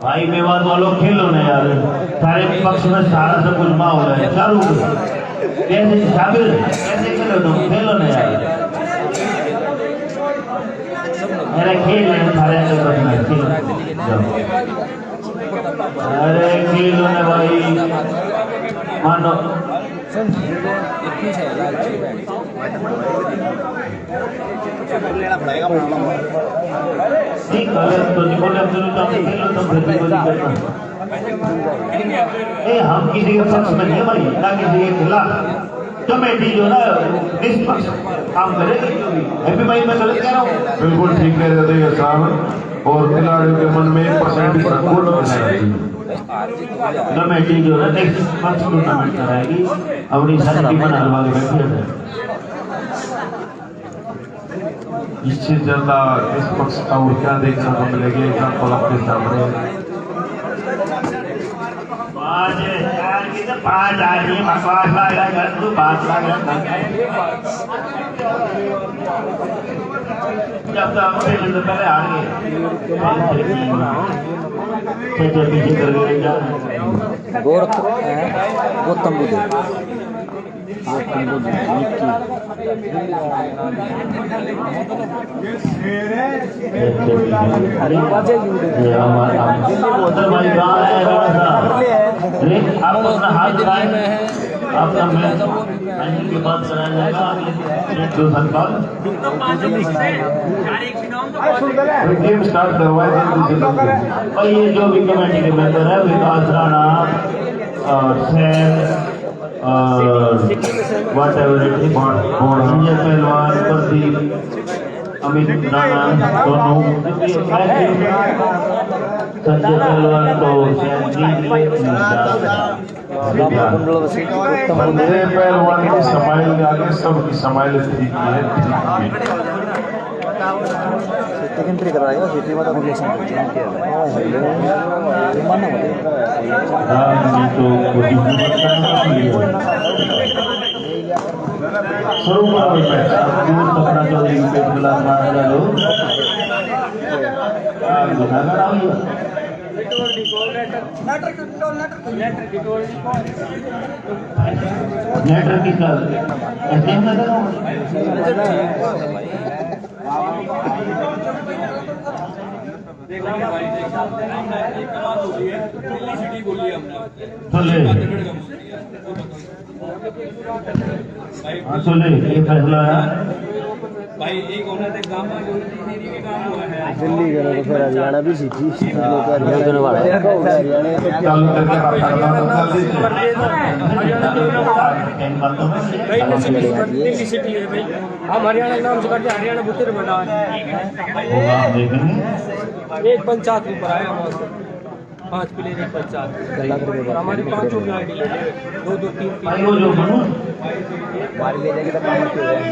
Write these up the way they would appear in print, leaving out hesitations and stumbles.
भाई मेवाड़ वालों खेलो ना यार, सारे पक्ष में सारा सब कुछ माँ हो रहा है, चालू कैसे शाबिर कैसे खेलो तुम, खेलो ना यार, मेरा खेल है सारे सब में खेलो, अरे खेलो ना भाई, मानो ठीक है तो बोले हम दोनों काम खेलो तो फिर भी बोली करना, हम किसी के पक्ष में नहीं भाई, ना किसी के खिलाफ, कमेटी जो ना निष्पक्ष काम करेगी। हैप्पी भाई मैं गलत कह रहा हूँ? बिल्कुल ठीक कह रहे थे साहब, और खिलाड़ियों के मन में 1% भी संकोच नहीं चाहिए। कमेटी जो है निष्पक्ष टूर्नामेंट कराएगी, अपनी शांति बना के बैठी है। इससे ज्यादा निष्पक्षता और क्या देखना को मिलेगी एग्जाम्पल आपके सामने। 5 आ रही है, 5 लाख कर तू 5 लाख जब तक पहले आ गए पीछे कर गए गौतम बुद्ध आप अपना हाथ लगाए, आपका मैच के बाद कराया जाएगा अगले 2 साल बाद। गेम स्टार्ट करवाए और ये जो भी कमेटी के मेंबर है, विकास राणा और सैन और वट एवर संजय पहलवान, प्रदीप, अमित राणा दोनों, संजय पहलवान तो पहलवान की समाइल के आगे सबकी समाइल ठीक है। सेकंड कराएगा सिटी में तो इलेक्शन लेटर की सुने ये फैसला है भाई एक होना थे काम में जो के काम हुआ है दिल्ली का तो फिर हरियाणा भी सीटी लोग हरियाणा वाला दिल्ली सिटी है भाई, हम हरियाणा के नाम से करते हरियाणा बुतेर बना है। एक पंचायत के ऊपर आया हमारे 5 प्लेयर एक पंचायत, हमारी 5 आईडी ले 2-2-3 बाहर ले जाएंगे तो काम हो जाएगा।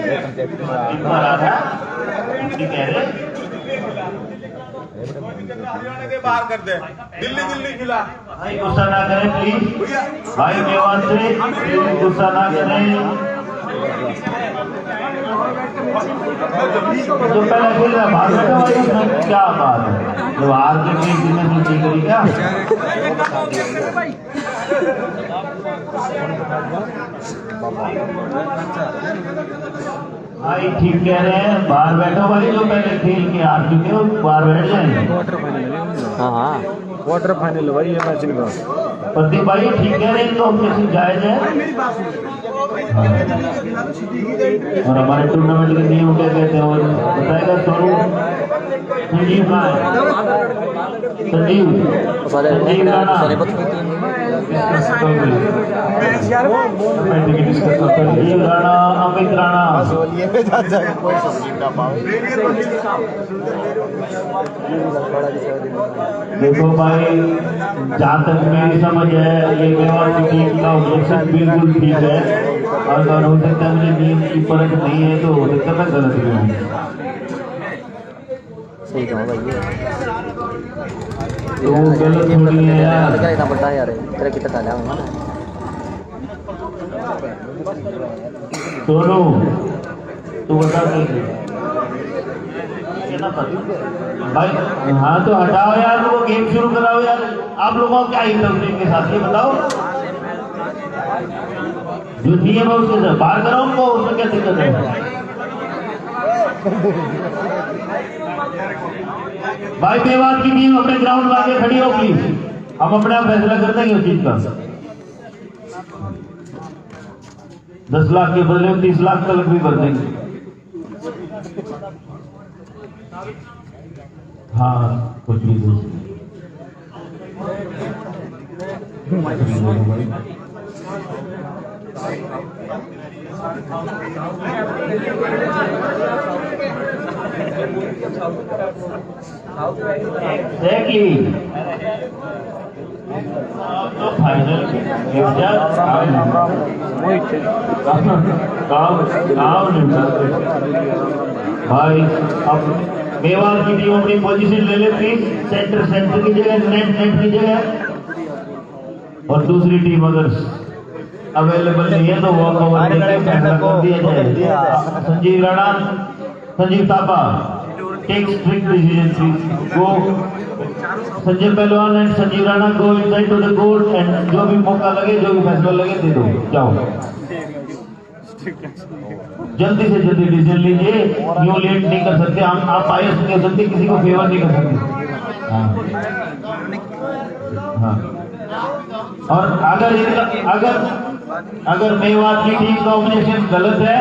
हरियाणा के बाहर कर दे, दिल्ली दिल्ली खिला। भाई गुस्सा ना करें प्लीज, भाई मेवाड़ से गुस्सा ना करें। जो पहले खेल रहा भाग क्या बात है, जो हार के टीम में सोची करी क्या? भाई ठीक कह रहे हैं, बाहर बैठो भाई, जो पहले खेल के हार चुके हो बाहर बैठ जाएंगे। हाँ क्वार्टर फाइनल वही है मैच इनका। प्रदीप भाई ठीक कह रहे हैं, तो कैसे जायज है। और हमारे टूर्नामेंट के नियम क्या कहते हैं और बताएगा स्वरूप। संजीव कहाँ है? संजीव राणा संजीव राणा, अमित राणा। देखो भाई, जहाँ तक मेरी समझ है ये मेवाड़ की टीम का ऑब्जेक्शन बिल्कुल ठीक है, अगर हो सकता है मुझे टीम की परख नहीं है तो हो सकता है गलत भी हूँ। सही कहा भाई, तो वो गलत थोड़ी है यार। क्या इतना बड़ा यार, तेरा कितना डाला हूँ सोनू तू बता ना भाई। हाँ तो हटाओ यार, वो गेम शुरू कराओ यार। आप लोगों को क्या इंटरेस्ट के साथ ये बताओ, जो नियम है उसके साथ बाहर कराओ उनको, उसमें क्या दिक्कत है? भाई मेवात की टीम अपने ग्राउंड में आके खड़ी हो प्लीज, हम अपने आप फैसला कर देंगे उस चीज का। 10 लाख के बदले 30 लाख तक भी भर देंगे। हाँ कुछ भी एग्जैक्टली। तो फाइनल काम नहीं करते भाई। अब मेवात की टीम अपनी पोजीशन ले ले प्लीज, सेंटर की जगह, नेट की जगह। और दूसरी टीम अगर अवेलेबल नहीं है तो वॉक ओवर देकर फैसला कर दिया जाए। Sanjeev Rana, Sanjeev Thapa, take strict decision please. Go Sanjay Pahalwan and Sanjeev Rana, go inside to the court and जो भी मौका लगे, जो भी फैसला लगे दे दो, जाओ। जल्दी से जल्दी डिसीजन लीजिए, यूं लेट नहीं कर सकते हम। आप बायस नहीं कर सकते, किसी को फेवर नहीं कर सकते। हाँ। और अगर मेवात की टीम का ऑब्जेक्शन गलत है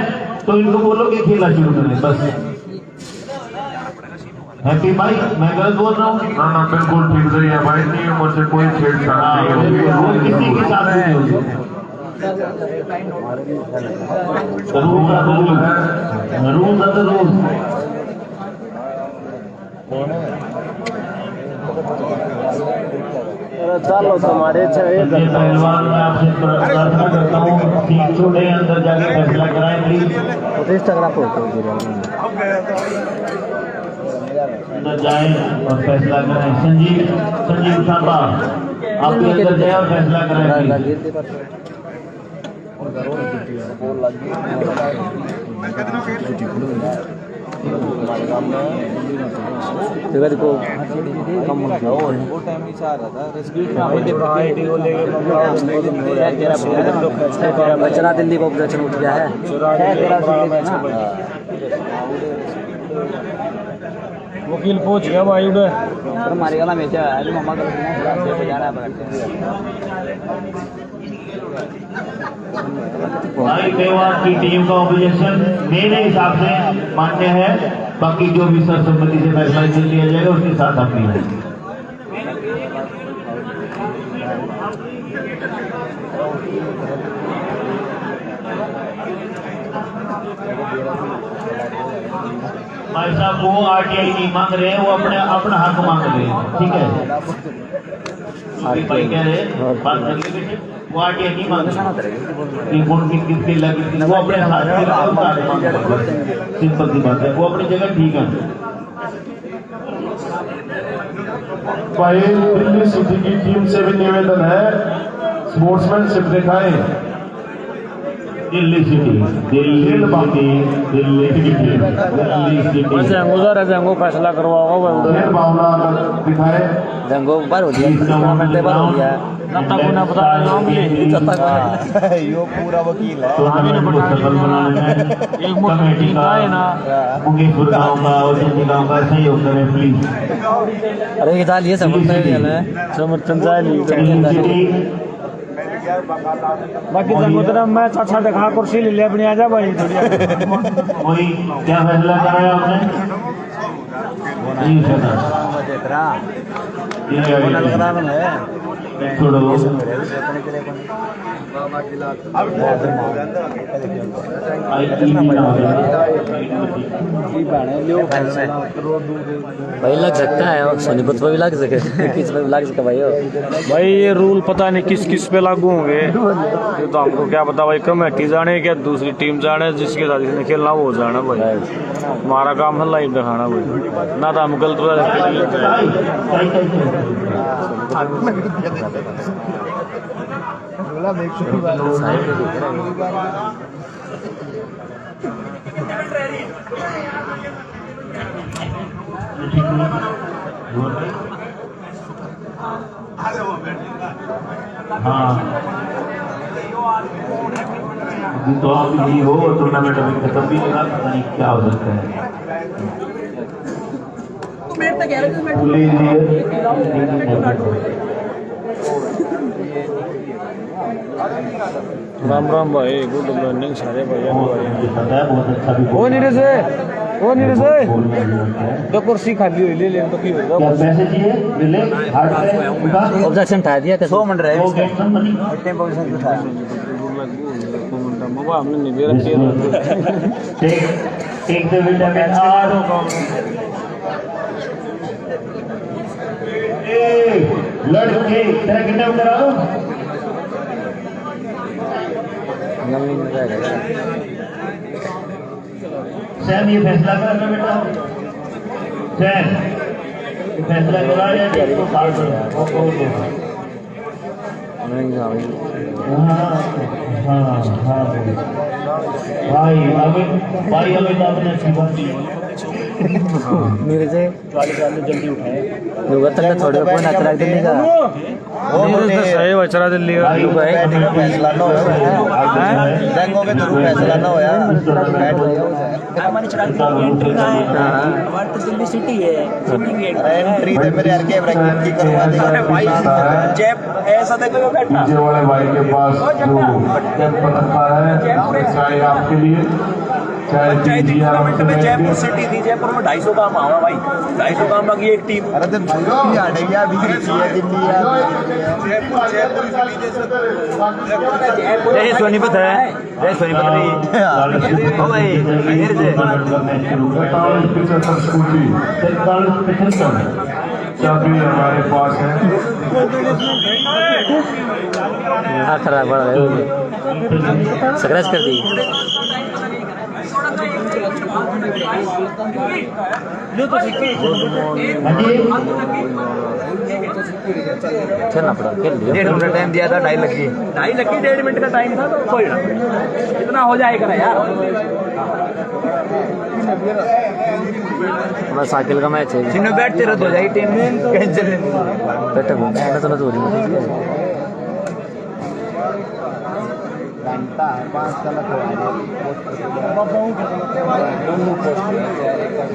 तो इनको बोलो कि खेलना शुरू करें बस। हैप्पी भाई, मैं गलत बोल रहा हूँ? ना बिल्कुल ठीक सही है भाई, नियमों से कोई छेड़छाड़ नहीं होगी, किसी के साथ नहीं होगी। Rule are the rule. चलो तुम्हारे पहलवान, मैं आपसे प्रार्थना करता हूँ, सीट छोड़े, अंदर जाके फैसला कराएं प्लीज। अंदर जाए और फैसला करें। संजीव थापा, आप भी अंदर जाए और फैसला करें प्लीज। बचना दिल्ली को ऑपरेशन उठ गया है। वकील पहुंच गया भाई उधर हमारे गला में क्या है, मामा का भाई मेवात की टीम का ऑब्जेक्शन मेरे हिसाब से मान्य है, बाकी जो भी सर्वसम्मति से फैसला लिया जाएगा उसके साथ आप भी हैं। भाई साहब वो आरटीआई नहीं मांग रहे हैं, वो अपना हक मांग रहे हैं, ठीक है? भाई कह रहे हैं बात करिए बेटे, वो आरटीआई नहीं मांग रहे, कौन किसकी लगी, वो अपने हाथ से सिंपल सी बात है, वो अपनी जगह ठीक है। भाई दिल्ली सिटी की टीम से भी निवेदन है, स्पोर्ट्समैनशिप दिखाएं। दिल्ली सिटी उधर जंगो फैसला करवाओ भावना दिखाए। जंगो ऊपर हो गया, यो पूरा वकील है। कमेटी का मुंगेपुर गाँव का और गाँव का सहयोग करें प्लीज। अरे ये समर्थन बाकी समुद्र में अच्छा दिखा कुर्सी ले ले अपनी, आजा भाई थोड़ी। वही क्या फैसला कराया आपने? छोड़ो भाई लग सकता है, सोनीपत पे भी लग सके, किस पे भी लग सके भाई। भाई ये रूल पता नहीं किस किस पे लागू होंगे, ये तो हमको क्या पता भाई। कमेटी जाने क्या दूसरी टीम जाने, जिसके साथ जिसने खेलना वो जाना भाई। हमारा काम है लाइव दिखाना भाई, ना तो हम गलत बता हाँ अभी तो आप ही हो टूर्नामेंट अभी खत्म भी होगा, पता नहीं क्या हो सकता है। राम राम भाई, गुड मॉर्निंग सारे भैया। पता है बहुत अच्छा भी ओ नीरज है, ओ नीरज है, तो कुर्सी खाली हुई ले ले तो की होगा। क्या पैसे चाहिए मिले हार्ट पे उनका ऑब्जेक्शन था दिया कैसे 100 मिनट रहे वो गेट नंबर नहीं टेम्पो से उठा मगा हमने नहीं दे रखी है। Take the vitamin R A लड़के तेरा कितना करा दो नवीन रहेगा। सैम ये फैसला करना बेटा, सैम ये फैसला करा या इसको साल करो नहीं जा भाई। हाँ भाई अभी तो आपने अच्छी बात की मेरे से जल्दी उठाए लोग तक थोड़े को ना करा देने का नीरज तो सही बचरा दिल्ली का फैसला ना होया रंगों के थ्रू फैसला ना होया हमारी चढ़ाई एंट्री का है, हमारी तो दिल्ली सिटी है, सिटी गेट एंट्री दे मेरे यार कैमरा की करवा दे भाई जैप ऐसा देखो बैठा पीछे वाले भाई के पास जो कैंप रखा है, चाय आपके लिए, चाय दीजिए आराम से बैठ जयपुर के। सिटी थी, जयपुर में 250 काम आवा भाई, 250 काम लगी एक टीम। अरे तो दिल्ली आ गया अभी दिल्ली जय सोनीपत है, जय सोनीपत नहीं ओ भाई नीरज है। 45-75 स्कूटी चाबी हमारे पास है। खराब पड़ रहा है, स्क्रैच कर दी। खेलना पड़ा, खेल लिया। 1.5 मिनट टाइम दिया था, 2.5 लगी 1.5 मिनट का टाइम था, तो कोई ना इतना हो जाएगा यार। हमारा साइकिल का मैच है, सिनो बैठते रहो, हो जाएगी टीम में कैंसिल बैठा हूँ मैं तो हो रही घंटा 5 कलक हो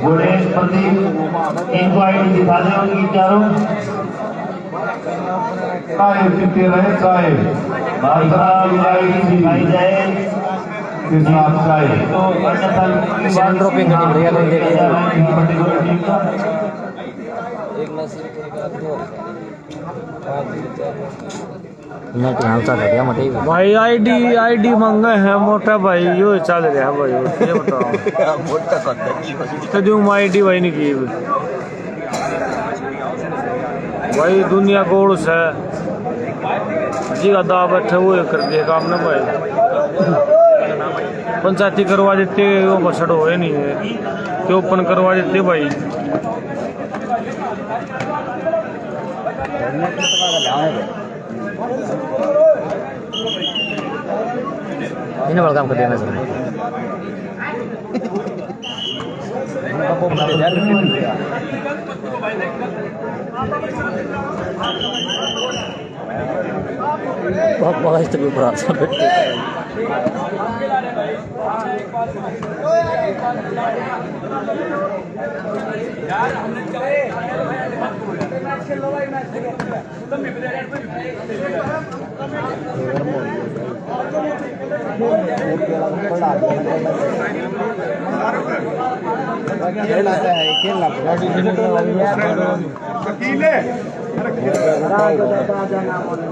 घोड़े प्रतीक इनको आईडी दिखा दे उनकी चारों चाय पीते रहे, चाय भाई साहब आईडी दिखाई जाए के साथ चाय। तो सेवन ड्रॉपिंग करनी पड़ेगा, नहीं देखिए। पर्टिकुलर टीम का मैं ध्यान सा कर दिया मटे भाई आईडी मांगे हैं मोटा भाई, यो चल रहा भाई, ये बताओ मोटा करता तो जो आईडी भाई नहीं की भाई, दुनिया गोड़ से जी का दाव बैठे वो कर दिए काम ना भाई। पंचायती करवा देते वो बसड़ हो नहीं है कि ओपन करवा देते भाई। इन्हें बड़ा काम कर दिया मैं सर। बहुत इस तरह ऊपर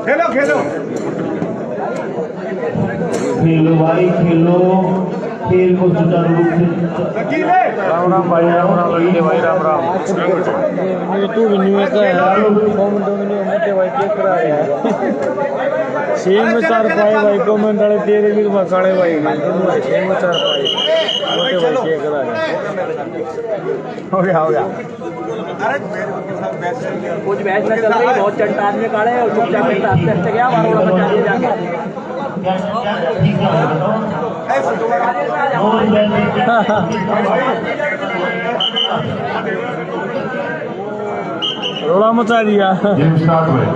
खेलो खेलो खेलो भाई खेलो, खेल को सुचारू रूप से राम राम भाई, राम राम लड़के भाई, राम राम। तू भी नहीं है मोटे भाई क्या करा रहे हैं? छह में 4 पाए भाई, कमेंट वाले तेरे भी काले भाई, 6 में 4 पाए मोटे भाई क्या करा रहे हैं? हो गया कुछ मैच में चल रही, बहुत चंट आदमी काढ़े और चुपचाप आस्ते गया, वारों बचा दिया जाके। रोड़ा मचा दिया। गेम स्टार्ट हुए।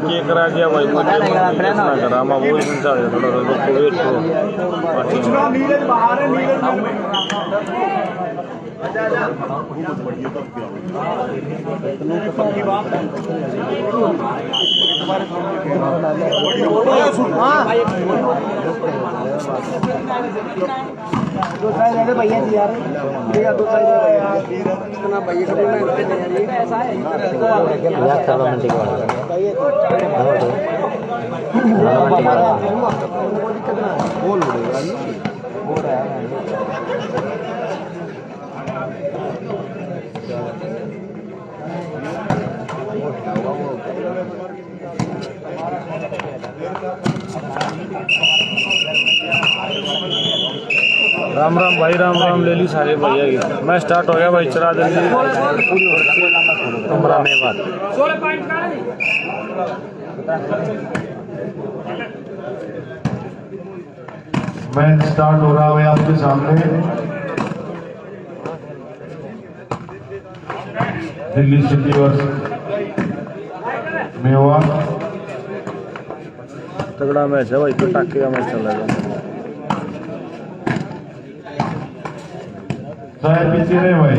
के करा दिया भाई मुझे ना करा मैं वो ही समझा दे थोड़ा रोको वेट करो। नीरज बाहर है, नीरज में दो साइड है भैया जी यार, भैया दो साइड है इतना भैया का बोलना है ऐसा है यार चलो मैं ठीक है बोल उड़ेगा हो रहा है। राम राम भाई, राम राम ले ली सारे भैया की। मैं स्टार्ट हो गया भाई, चला जल्दी कमरा में बात। मैच स्टार्ट हो रहा है आपके सामने। Delhi city versus Mewar. तगड़ा मैच है भाई, पटाखे का मैच चल रहा है। चाय पीते रहे भाई।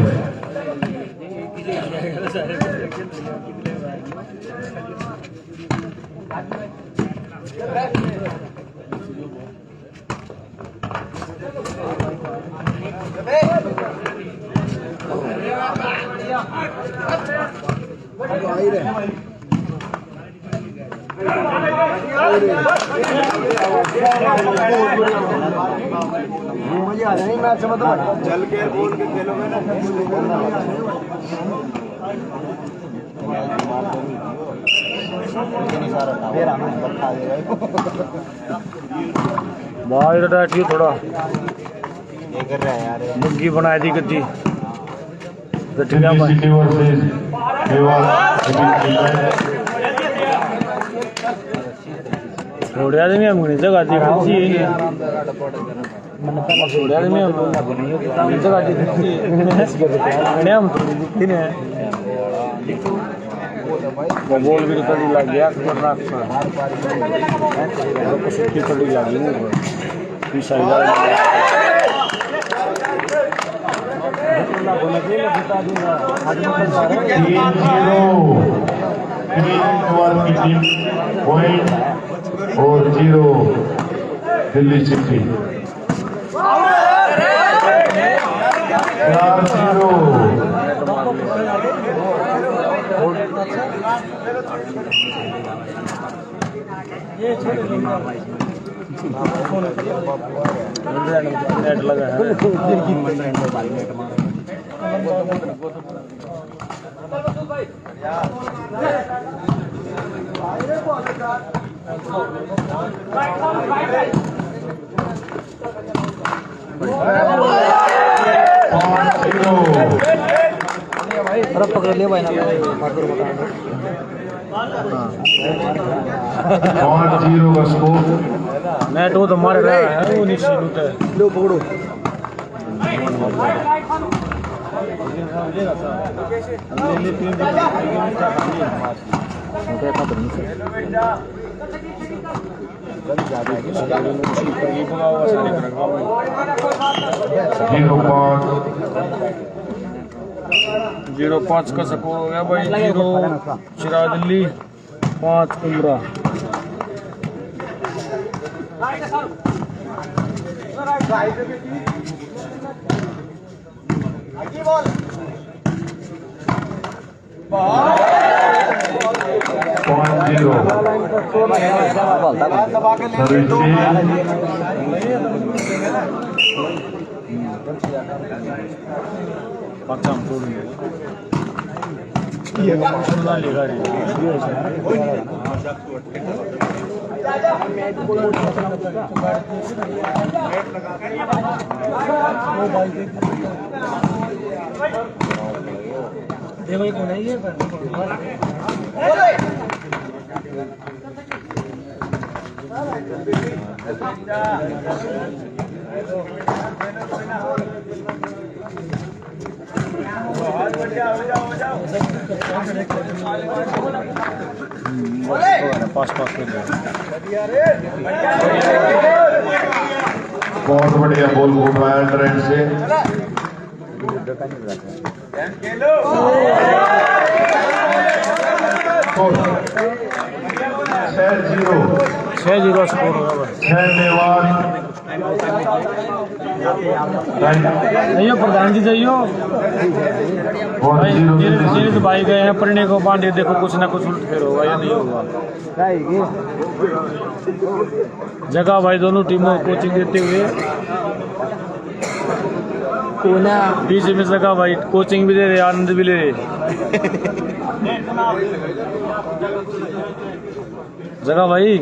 मजा आ नहीं मैच समझ चल के बोल के खेलोगे ना भाई बैठी थोड़ा ये कर रहा है यार, मुर्गी बनाई दी गद्दी दिल्ली सिटी वर्सेस मेवाड़। छोड़िया नहीं हमने जगह दी गद्दी छोड़िया नहीं हम जगह दी गद्दी हम थोड़ी ने वो बॉल भी निकल लग गया खतरनाक सा कुछ कड़ी लगी पीछा की टीम पॉइंट और 0 दिल्ली सिटी। 4-0 नेट लगा है। पकड़ लिया भाई ना 5-0 का स्कोर। नेट वो तो मार रहा है वो नीचे लूट है। लो पकड़ो जीरो 5 का स्कोर हो गया भाई। 0 चिरा दिल्ली 5 उमरा। पक्का देखो कौन है ये पास कर दो। बहुत बढ़िया बॉल घुमाया ट्रेंड से। 6-0 स्कोर होगा बस। 6 मेवाड़। जाइयो प्रधान जी जाइयो भाई, जीत भाई गए हैं पढ़ने को बांधे, देखो कुछ ना कुछ उल्ट फेर होगा या नहीं होगा। जगह भाई दोनों टीमों को कोचिंग देते हुए बीच में जगह भाई कोचिंग भी दे रहे, आनंद भी ले रहे। जगह भाई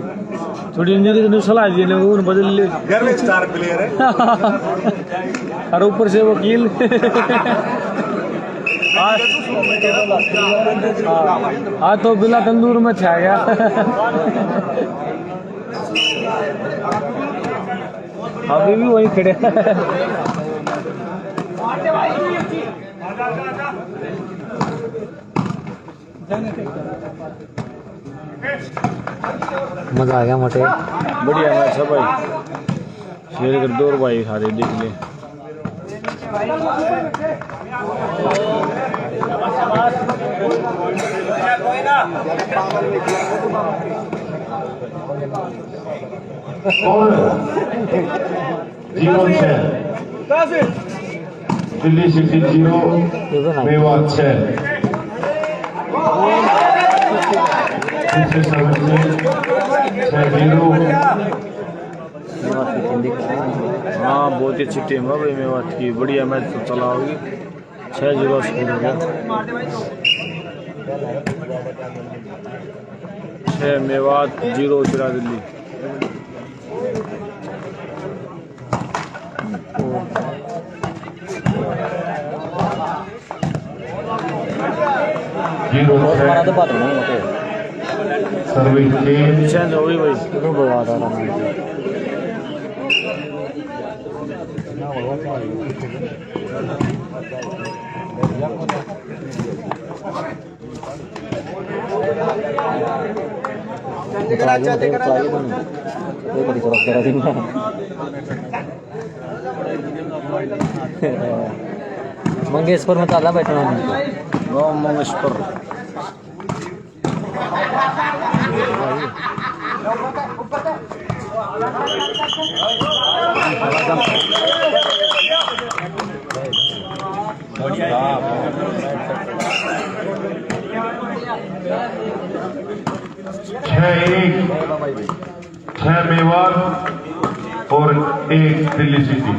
थोड़ी इंजरी तो सलाह दी ने, वो बदल ले घर में स्टार प्लेयर है। और ऊपर से वकील। हाँ तो बिला तंदूर में छा गया। अभी भी वही खड़े। मजा आ गया मोटे। बढ़िया मैच है भाई, शेर कर दो भाई सारे देख ले। और 0-6 दिल्ली सिटी 0 मेवाड़ 6। दूसरे सर्विस में 6-0। हाँ बहुत ही अच्छी टीम है भाई मेवात की, बढ़िया मैच तो चला होगी। 6-0 स्कोर हो गया। 6 मेवात 0 चिरा दिल्ली। सर्विस चेंज हो गई भाई। मंगेशपुर में ताला बैठना गाँव मंगेशपुर। छह मेवाड़ और 1 दिल्ली सिटी।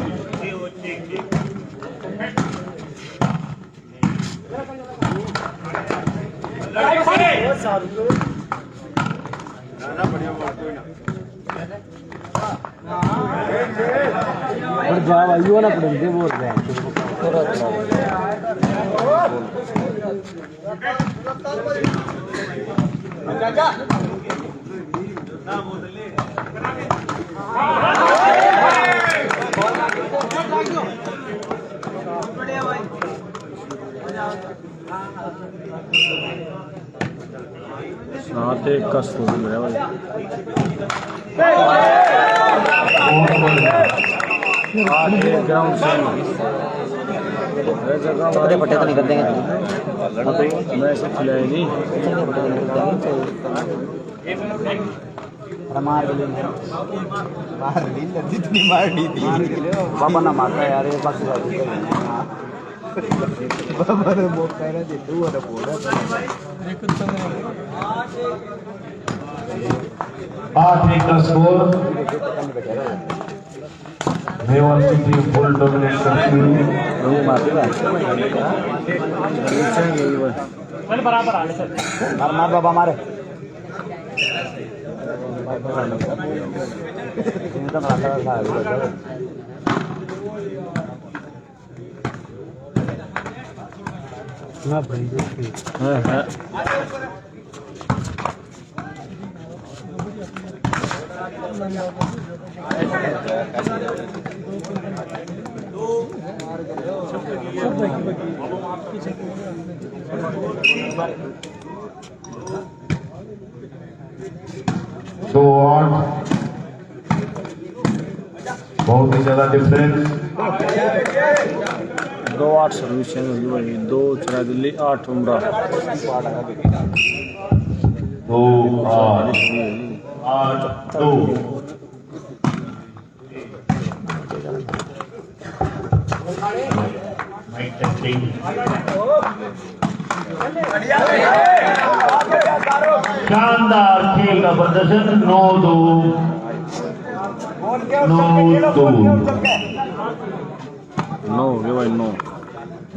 जा भाई वो ना पड़ेंगे बोल रहे हैं। साथ एक का स्कोर है भाई। ग्राउंड से पट्टे पट्टे तो निकल देंगे। मैं सब खिलाए नहीं। मार ली जितनी मारनी थी बाबा ना मारता यार ये बात। बाबा ने वो कह रहे थे तू और बोल रहा 8-1 का score. Mewar city full dominate करती हुई। बराबर आने सर मार बाबा मारे। दो 8 बहुत ही ज्यादा डिफरेंस। 2-8 सर्विस चैनल भाई, 2 चिरा दिल्ली, 8 उमरा। 2-8-8-2 माइक टेस्टिंग। शानदार खेल का प्रदर्शन। 9-2 9-2 9 हो गया भाई, 9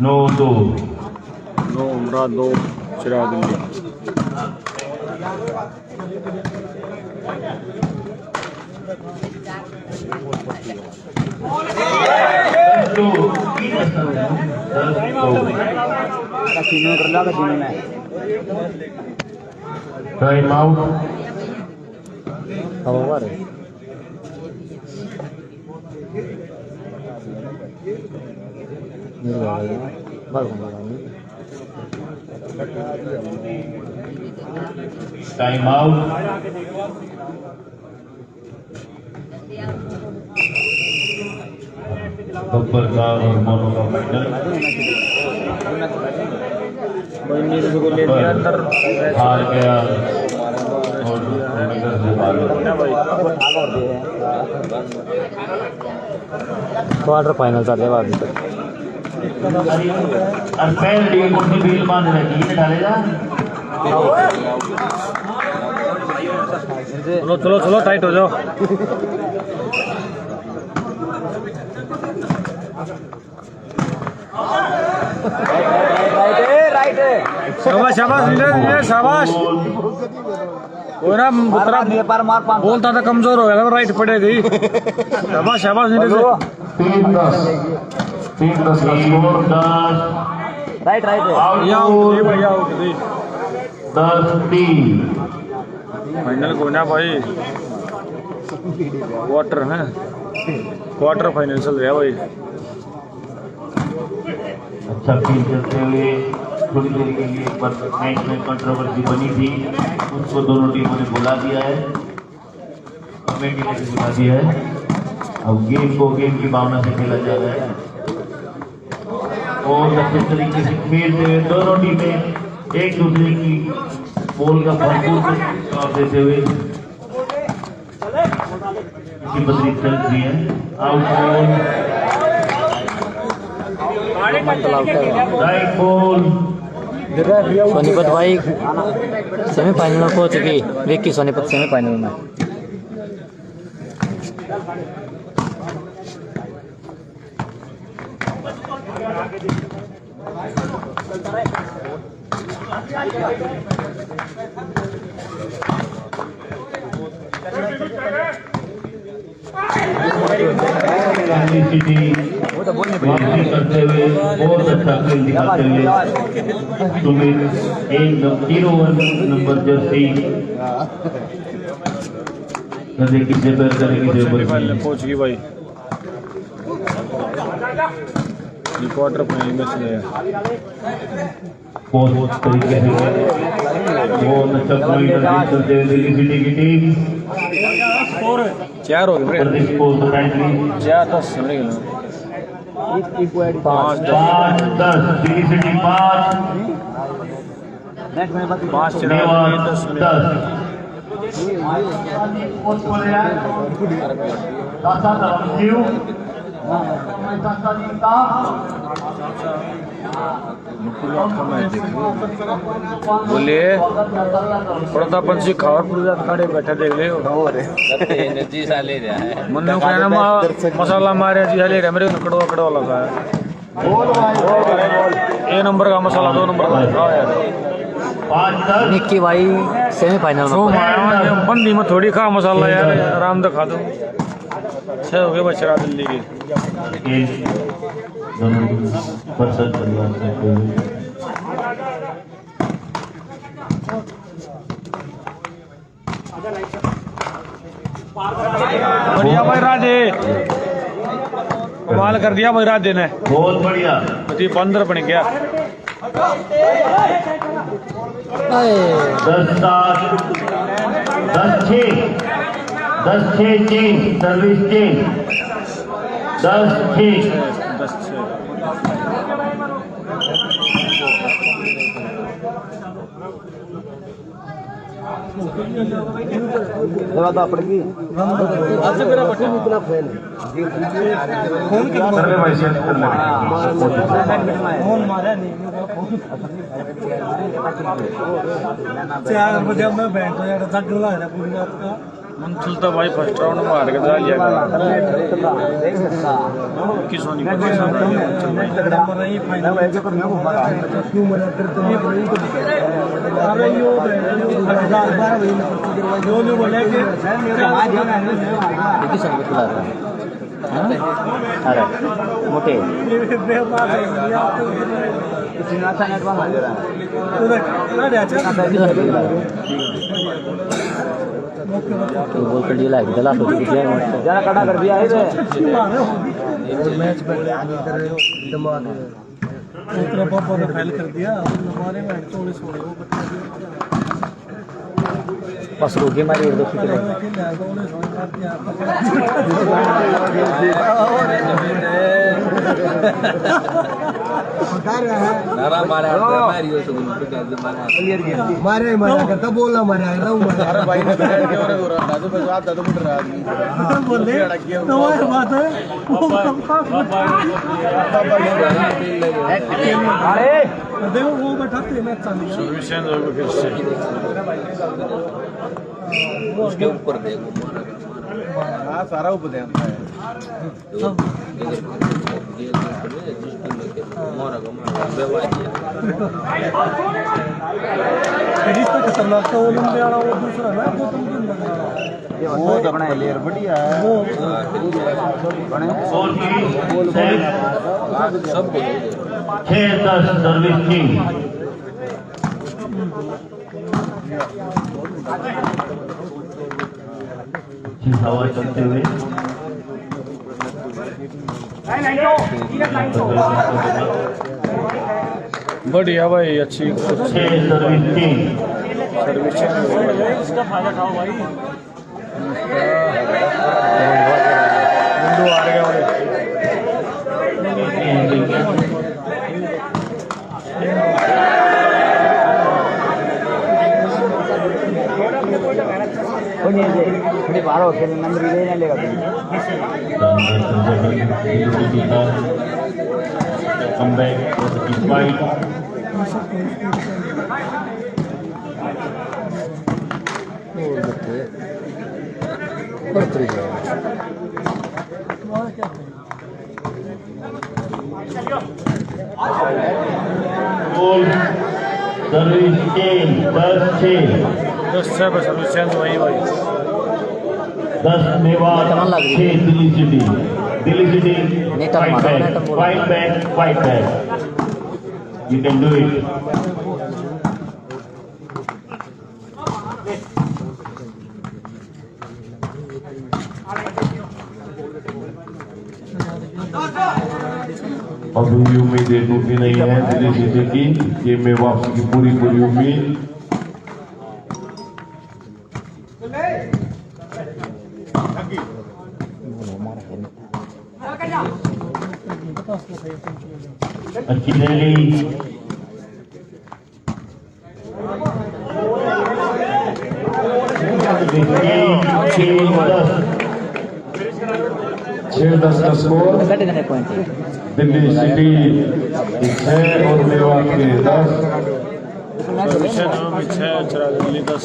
9-2 उमरा, 2 चिरा Delhi. Time out. Time out. Babbar का और मोनू का फाइनल। अंदर हार गया और नगर से बाहर हो गया। क्वार्टर फाइनल चाहते बाद और पैर लिए कुर्सी बिल बांध रखी है, डालेगा। चलो चलो चलो, टाइट हो जाओ। शाबाश शाबाश नीरज, शाबाश। कोई ना बोलता था कमजोर हो गया था, राइट पड़ेगी। शाबाश शाबाश नीरज। 3-10 का स्कोर। 10 राइट ये भैया आउट दी। 10-3 फाइनल को ना भाई, क्वार्टर है, क्वार्टर फाइनल चल रहा है भाई। अच्छा खेल करते हुए थोड़ी देर के लिए एक बार मैच में कंट्रोवर्सी बनी थी, उसको दोनों टीमों ने बुला दिया है, कमेटी ने भी बुला दिया है। अब गेम को गेम की भावना से खेला जा रहा है और अच्छे तरीके से खेलते हुए दोनों टीमें एक दूसरे की बॉल का भरपूर जवाब देते हुए बदली चल रही है। Out ball, right ball. Sonipat भाई सेमीफाइनल में पहुंच चुकी। विक्की सोनीपत सेमीफाइनल में। करते हुए बहुत अच्छा खेल दिखाते हुए सुमित 1-0 नंबर जर्सी किसे पैर करे किसे फाइनल में पहुंच गई भाई। ये क्वार्टर फाइनल में चले बहुत तरीके से बहुत अच्छा पॉइंट करते हुए दिल्ली सिटी की टीम 4 हो गए। 4-10 समझ गए। 5-10 दिल्ली सिटी 5 चिरा 10 बोलिए प्रतापन सिंह खावर खड़े बैठे देख ले मन्नू कहना मसाला मारे जी हले मेरे कड़वा कड़वा लगा है। ए नंबर का मसाला 2 नंबर का यार। 5-10 निक्की भाई सेमीफाइनल में। बंदी में थोड़ी खा मसाला यार, आराम से खा दो। 6 हो गए बच्चा दिल्ली के। दोनों परिषद परिवार से बढ़िया भाई राधे, कमाल कर दिया भाई राधे ने। बहुत बढ़िया। 15 बन गया। 10-7, 10-6, 10-6 चेंज, सर्विस चेंज, 10-6। बात आप पड़ेगी आज मेरा बटन इतना फैल फोन की कर ले भाई सेट कर ले फोन मारा नहीं चार बजे मैं बैठ गया था गला है पूरी रात का मंथल तो भाई फर्स्ट राउंड में हार के जा लिया देख सकता कि सोनीपत के सामने नहीं फाइनल है जो मैं घुमा रहा क्यों मना करते हैं अरे यो 2012 वही जो जो बोले कि देखिए सोनीपत खिला रहा है अरे मोटे बोल कर दिया लाइक दला तो जरा कड़ा कर दिया है मैच दिमाग उतना पापा ने फैल कर दिया हमारे में 24 हो गए वो बता दिया बस रोके मारी उड़ दो फिर मारे मारा करता बोलना मारा अरे भाई ने बैठ के और दादू पे बात दादू मुड़ रहा आदमी बोले तुम्हारी बात है अरे देखो वो बैठा थे मैच चालू सर्विसेंट हो फिर से उसके ऊपर देखो हाँ सारा ऊपर देखता है रिश्ता खतरनाक था वो लंबे वाला वो दूसरा ना वो तुम वो अपना लेयर बढ़िया है वो सब 6-10 सर्विस चेंज। हवा चलते हुए बढ़िया भाई अच्छी 6 सर्विस चेंज। सर्विस इसका फायदा उठाओ भाई मुंडू आ गया भाई थोड़ी बाहर हो के नंबर ले लेगा Come back for the big fight. Goal, service change, 10-6, 10 सर्विसेंट वही भाई 10 Mewar, 6 Delhi city. Delhi City, fight back. You can do it. अभी भी उम्मीदें टूटी नहीं है दिल्ली सिटी की गेम में वापसी की पूरी उम्मीद अच्छी रैली 6-10 का स्कोर पॉइंट दिल्ली सिटी 6 और मेवाड़ के 10 दिल्ली 10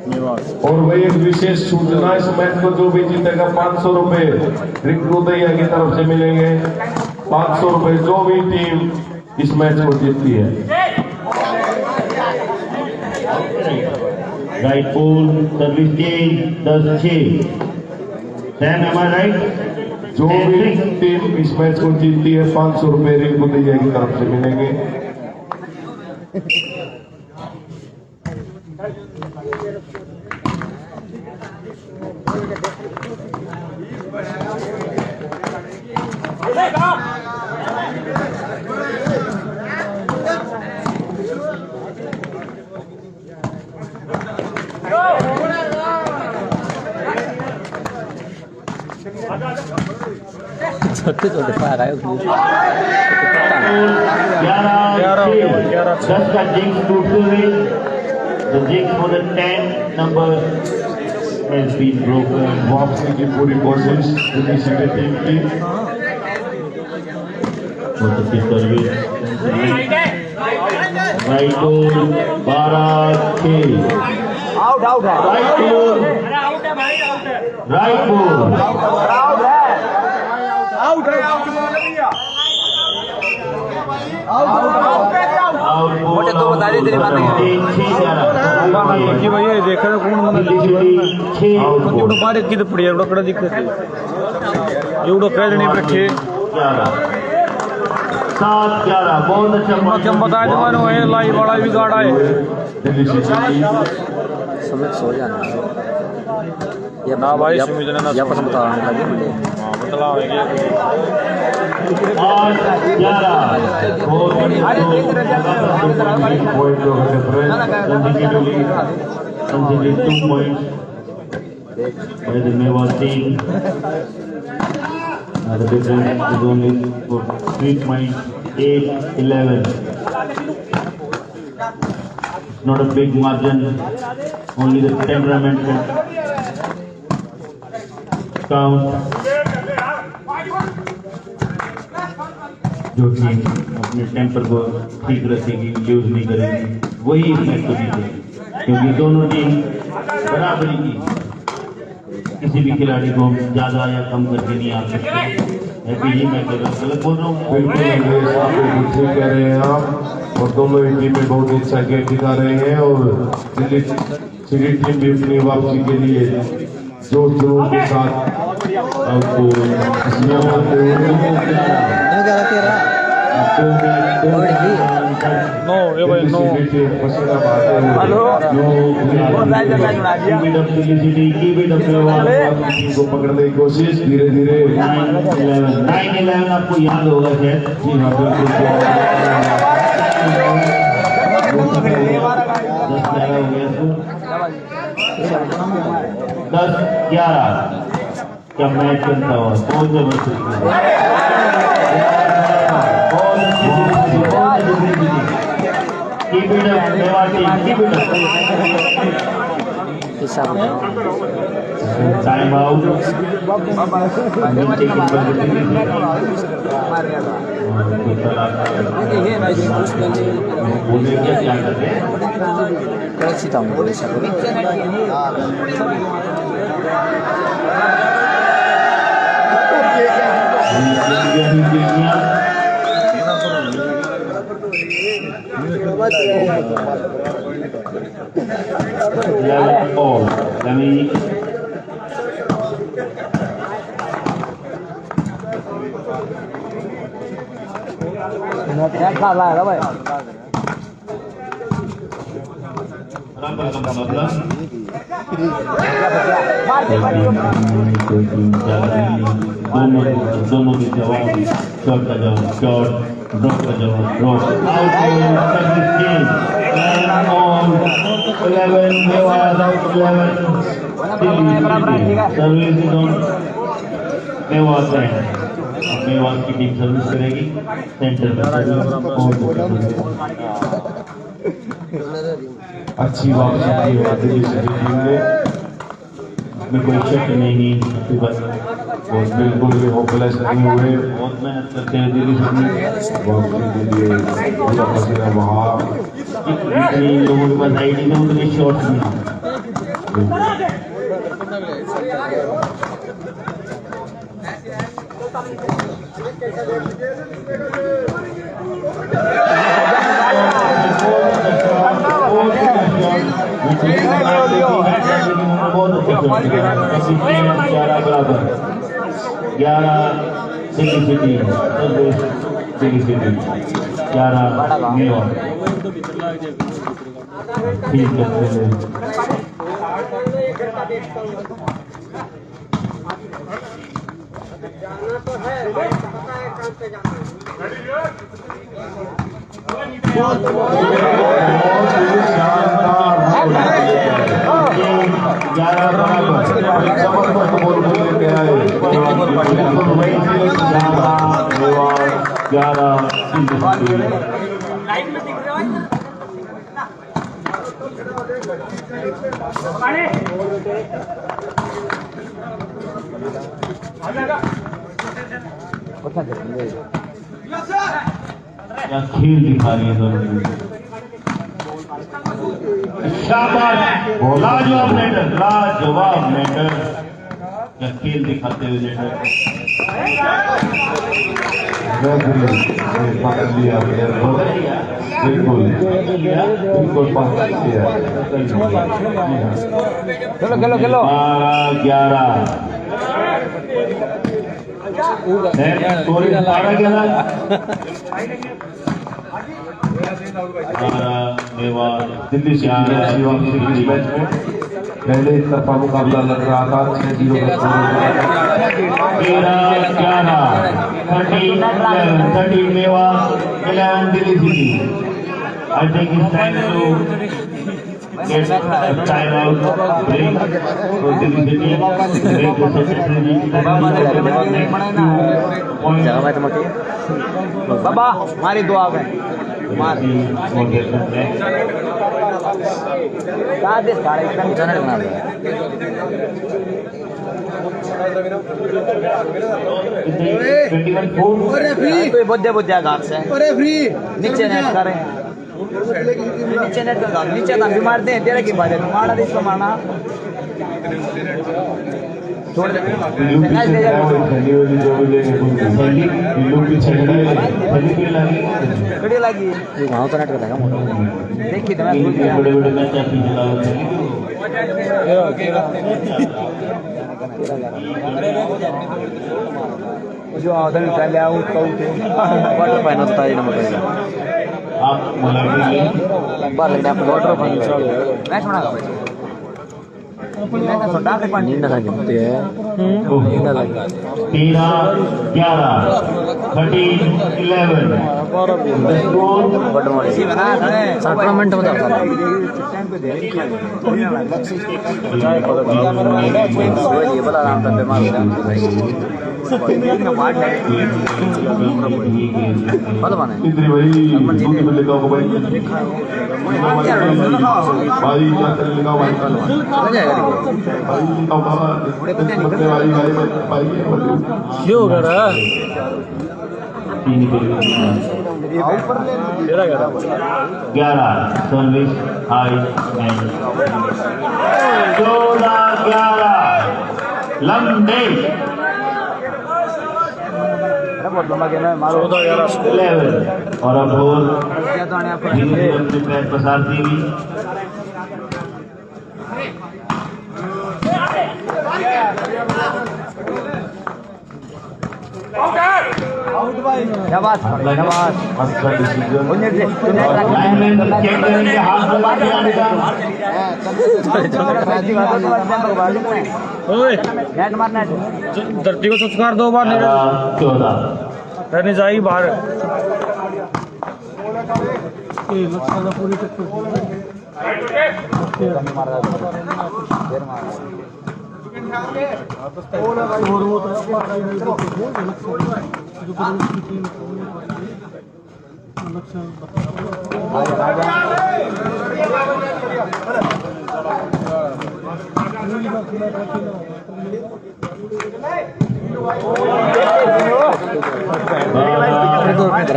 मेवाड़। और वही एक विशेष सूचना इस मैच को जो भी जीतेगा 500 रुपए रिंकू दैया की तरफ से मिलेंगे 500 रुपए जो भी टीम इस मैच को जीतती है right pole service change 10-6 10 am I right? जो भी टीम इस मैच को जीतती है 500 रुपए रिंकू दैया की तरफ से मिलेंगे छोटे छोटे पार आए 10 का जिंक्स टूटते हुए the jinx for the 10 number has been broken. वापसी की पूरी कोशिश दिल्ली सिटी टीम की। बहुत अच्छी service right tour 12-6 out out है right tour right tour out है मोटे तो बता दे तेरी बात है कि भाई ये देखा कौन मना एवढं बारीक किती पुढे एवढं कडे दिखत एवढं काय नाही बैठे 7-11 बहुत अच्छा क्या बता दे मानो है लाई बड़ा भी गाड़ा है दिल्ली सिटी टीम समय सो जाना ना भाई सुमित ने ना या पसंद बताने लगे मुझे बतला होंगे 8-11 बहुत point of difference consecutively 2 points by the Mewat team. The difference is only for 3 points, 8-11. It's not a big margin, only the temperament can count. जो टीम अपने टेम्पर को ठीक रखेगी, यूज नहीं करेगी, वही इस मैच को जीतेगी, क्योंकि दोनों टीम बराबरी की, किसी भी खिलाड़ी को हम ज्यादा या कम करके नहीं आ सकते। मैं गलत बोल रहा हूँ? बिल्कुल आप बिल्कुल ठीक कह रहे हैं आप, और दोनों ही टीमें बहुत अच्छा गेम दिखा रहे हैं, और दिल्ली सिटी टीम भी अपनी वापसी के लिए जोश जुनून के साथ आपको इसमें आते हुए नो ये भाई नो पसीना बहाते हुए को पकड़ने की कोशिश धीरे धीरे 9-11 आपको याद होगा शायद। जी हाँ बिल्कुल 10-11 क्या मैच चलता हुआ, बहुत जबरदस्त keep it up, Mewat team, keep it up. Time out. We'll take it by the बोले क्या कर रहे हैं? All. Let me. दोनों के जवाब शॉट का जवाब शॉट, ड्रॉप का जवाब drop, out on 11 Mewat 11 service is on Mewat and Mewat की टीम सर्विस करेगी सेंटर में अच्छी वापसी की है दिल्ली सिटी टीम ने, में कोई शक नहीं और बिल्कुल भी होपलेस नहीं हुए, बहुत मेहनत करते हैं दिल्ली सिटी वापसी के लिए पूरा पसीना बहा। जितनी लोगों के पास आईडी में उतने शॉट्स नहीं बहुत अच्छे 11 बराबर 11 Delhi city Delhi city 11 Mewat ठीक है। जबरदस्त बॉल लेके आए क्या खेल दिखा रही है दोनों। शाबाश, लाजवाब नेटर, लाजवाब नेटर, क्या खेल दिखाते हुए नेटर। पकड़ लिया बिल्कुल बिल्कुल पकड़ लिया। खेलो खेलो 12-11 दिल्ली से मैच में पहले एक तरफा मुकाबला लग रहा था 6-0 13 मेवा 11 Delhi city. I think it's time to get a time out break for Delhi City. Break the secondary. जगह में तो मटी बाबा मारी दुआ में मार बुद्धे बुद्धे घाट से नीचे नेट करें नीचे नेट कर नीचे ना बीमार दे तेरे की बात है मारना दे इसको मारना छोड़ दे कड़ी लगी वहाँ तो नेट करेगा देखी तो मैं बड़े बड़े मैच आप जो आदमी पहले आओ उसका उठे क्वार्टर फाइनल था ये नंबर आप बाहर लगने आप क्वार्टर फाइनल मैच बनागा मैं तो डाक पानी नींद लगी होती है नींद लगी 13-11 13-11 बटन वाली इसी बना खड़े 17 मिनट में था ये बड़ा आराम से बीमार हो गया माने इंद्री भाई दूध में लिखा होगा भाई भाई क्या कर लिखा भाई चला जाएगा भाई लिखा वाली भाई क्यों कर रहा तेरा क्या 11 सर्विस हाई एंड 14-11 लंबे बहुत लंबा गेम है मारो 11 और अब और अपने पैर पसारती हुई शाबाश शाबाश अच्छा डिसीजन लाइनमैन चेक करेंगे हाथ में बात आने का नेट मारना धरती को संस्कार 2 बार 14 रहने जाएगी बाहर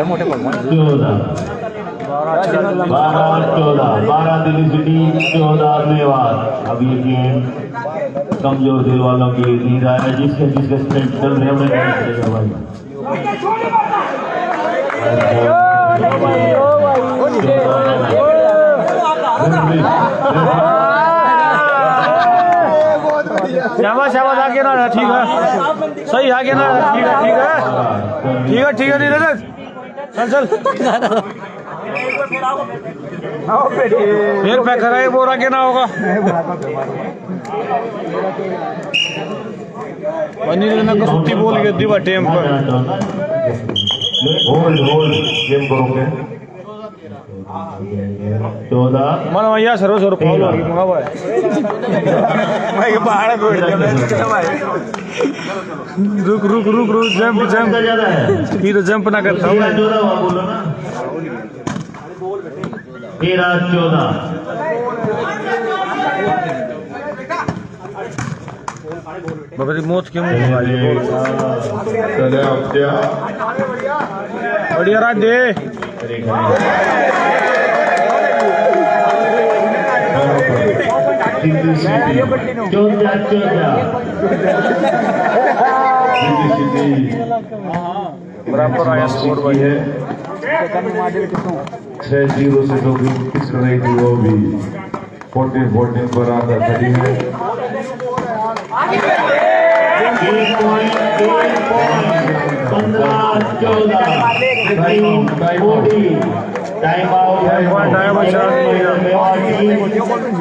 मोटे भगवान 12 दिल्ली सिटी 14 मेवात। अब ये गेम कमजोर दिल वालों की नींद आ है जिसके स्प्रिंट चल रहे शाबाश शाबाश आगे ना ठीक है सही आगे ना ठीक है ठीक है ठीक है ठीक है नीरज चल चल फिर पैक कराए बोरा के ना होगा को सुट्टी बोल के दीवा टेम पर होल्ड गेम करोगे 14 मन भैया सर्व सर्व फॉलो होगी मंगा भाई भाई बाहर बैठ गया भाई रुक रुक रुक रुक जंप जंप ज्यादा है ये तो जंप ना करता हूँ 13-14 हुआ बोलो ना 13-14 बाबा जी मौत क्यों भाई चले आप क्या बढ़िया राज दे सीधी सीधी 14-14 बराबर आया स्कोर भाई है 6-0 से जो भी किस रही थी वो भी 14-14 पर आकर खड़ी है। एक point 15-14 time out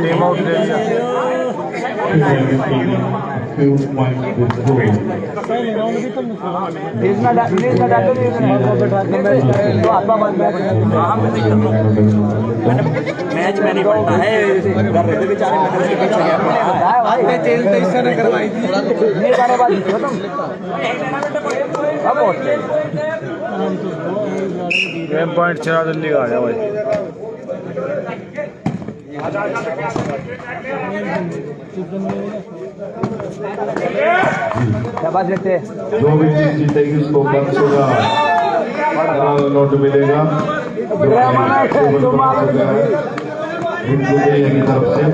team out दे दिया few points with goal. Match में नहीं पड़ता है बेचारे जेल तो इससे न करवाई थी नहीं जाने वाली थी तुम अब गेम पॉइंट चला दिल्ली का आ गया भाई शाबाश बेटे जो भी चीज जीतेगी उसको 500 का नोट मिलेगा की तरफ से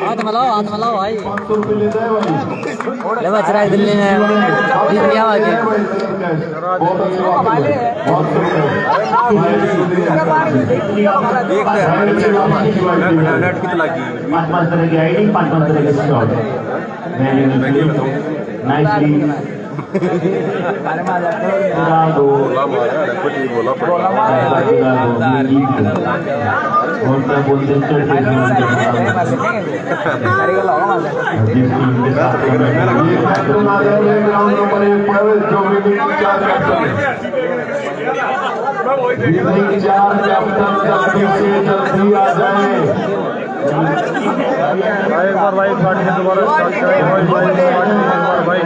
हाथ मिलाओ भाई 500 रुपये लेता है भाई ले बच रहा है दिल्ली में जीत गया आगे बहुत अच्छी बात है 5 तरह की आईडी 5 तरह के स्लॉट नाइसली और क्या बोलते हैं एक बार भाई पार्टी दोबारा स्टार्ट करें भाई